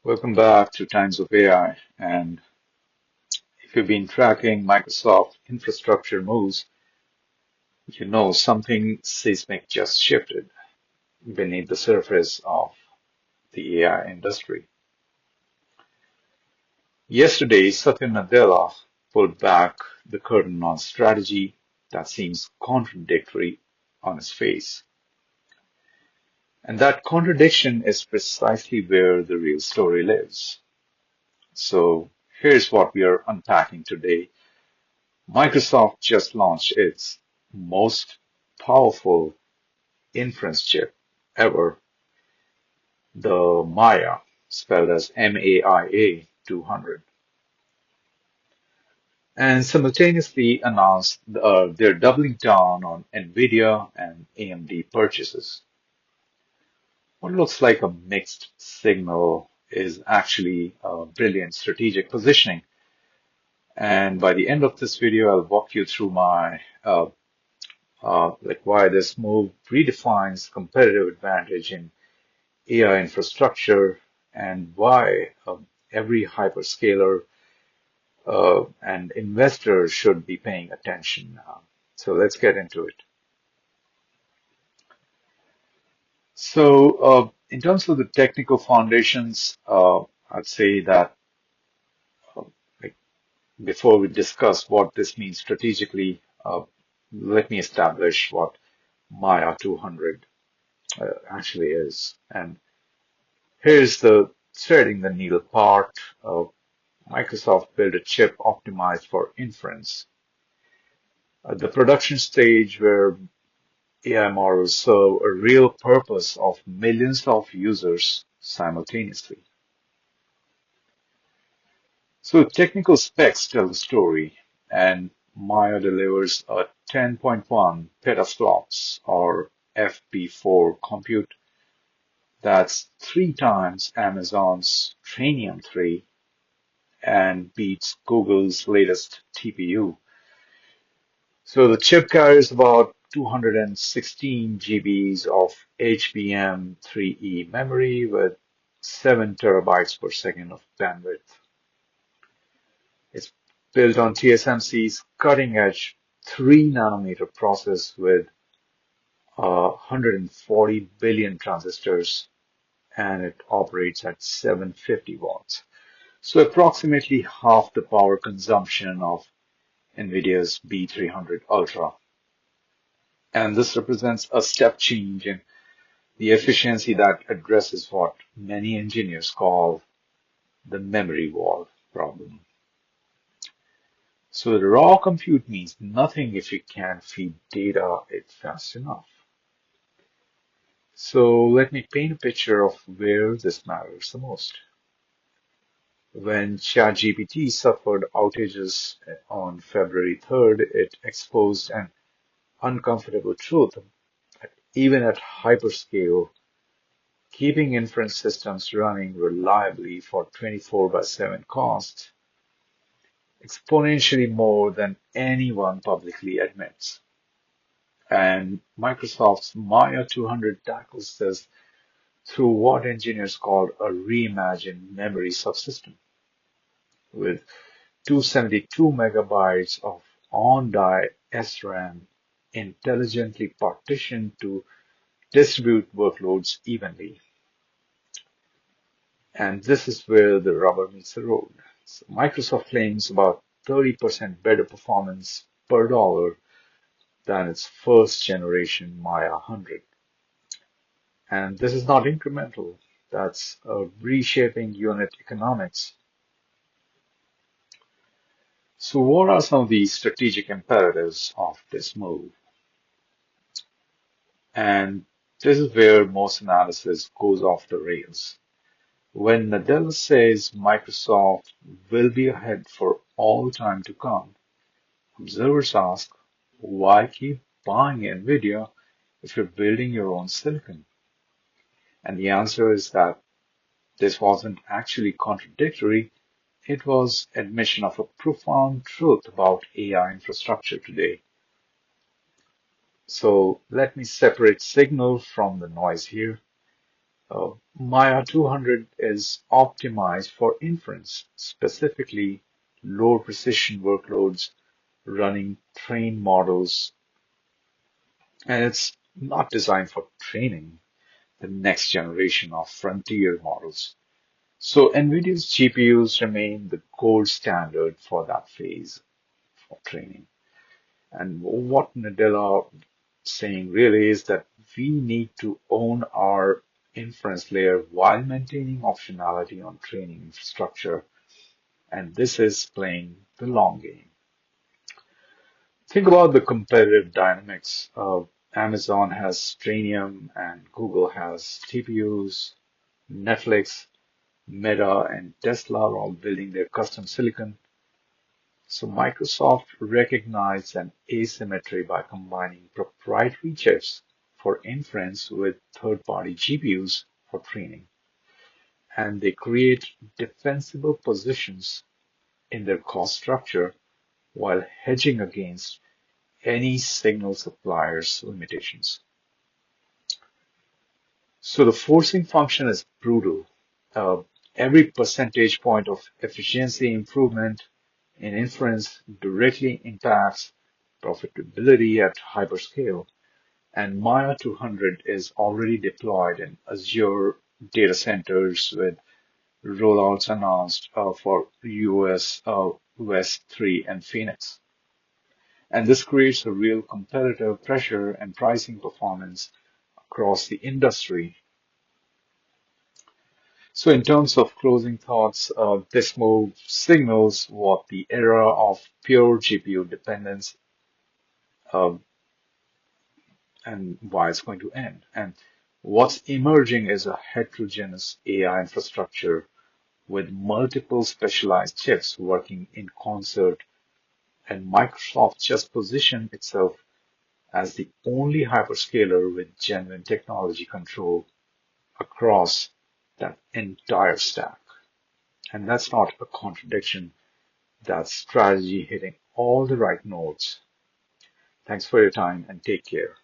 Welcome back to Times of AI. And if you've been tracking Microsoft infrastructure moves, you know something seismic just shifted beneath the surface of the AI industry. Yesterday, Satya Nadella pulled back the curtain on strategy that seems contradictory on its face. And that contradiction is precisely where the real story lives. So here's what we are unpacking today. Microsoft just launched its most powerful inference chip ever, the Maia, spelled as Maia 200, and simultaneously announced they're doubling down on Nvidia and AMD purchases. What looks like a mixed signal is actually a brilliant strategic positioning. And by the end of this video, I'll walk you through my why this move redefines competitive advantage in AI infrastructure and why every hyperscaler and investor should be paying attention. So let's get into it. So in terms of the technical foundations, I'd say that uh, like before we discuss what this means strategically, let me establish what Maya 200 actually is. And here's the threading the needle part. Microsoft built a chip optimized for inference. At the production stage where AI models serve a real purpose of millions of users simultaneously. So technical specs tell the story, and Maya delivers a 10.1 petaflops or FP4 compute that's 3 times Amazon's Trainium 3 and beats Google's latest TPU. So the chip carries about 216 GBs of HBM3E memory with 7 terabytes per second of bandwidth. It's built on TSMC's cutting-edge 3 nanometer process with 140 billion transistors, and it operates at 750 watts. So approximately half the power consumption of Nvidia's B300 Ultra. And this represents a step change in the efficiency that addresses what many engineers call the memory wall problem. So the raw compute means nothing if you can't feed data it fast enough. So let me paint a picture of where this matters the most. When ChatGPT suffered outages on February 3rd, it exposed an uncomfortable truth. Even at hyperscale, keeping inference systems running reliably for 24/7 costs exponentially more than anyone publicly admits. And Microsoft's Maia 200 tackles this through what engineers call a reimagined memory subsystem with 272 megabytes of on-die SRAM intelligently partitioned to distribute workloads evenly. And this is where the rubber meets the road. So Microsoft claims about 30% better performance per dollar than its first generation Maya 100. And this is not incremental. That's reshaping unit economics. So what are some of the strategic imperatives of this move? And this is where most analysis goes off the rails. When Nadella says Microsoft will be ahead for all time to come, observers ask, why keep buying Nvidia if you're building your own silicon? And the answer is that this wasn't actually contradictory. It was admission of a profound truth about AI infrastructure today. So let me separate signal from the noise here. Maya 200 is optimized for inference, specifically low precision workloads running trained models, and it's not designed for training the next generation of frontier models. So NVIDIA's GPUs remain the gold standard for that phase of training. And what Nadella saying really is that we need to own our inference layer while maintaining optionality on training infrastructure. And this is playing the long game. Think about the competitive dynamics. Amazon has Trainium and Google has TPUs. Netflix, Meta, and Tesla are all building their custom silicon. So Microsoft recognized an asymmetry by combining proprietary chips for inference with third-party GPUs for training, and they create defensible positions in their cost structure while hedging against any signal supplier's limitations. So the forcing function is brutal. Uh, every percentage point of efficiency improvement in inference directly impacts profitability at hyperscale, and Maya 200 is already deployed in Azure data centers with rollouts announced for US West 3 and Phoenix. And this creates a real competitive pressure and pricing performance across the industry. So in terms of closing thoughts, this move signals what the era of pure GPU dependence uh, and why it's going to end. And what's emerging is a heterogeneous AI infrastructure with multiple specialized chips working in concert, and Microsoft just positioned itself as the only hyperscaler with genuine technology control across that entire stack. And that's not a contradiction. That's strategy hitting all the right notes. Thanks for your time and take care.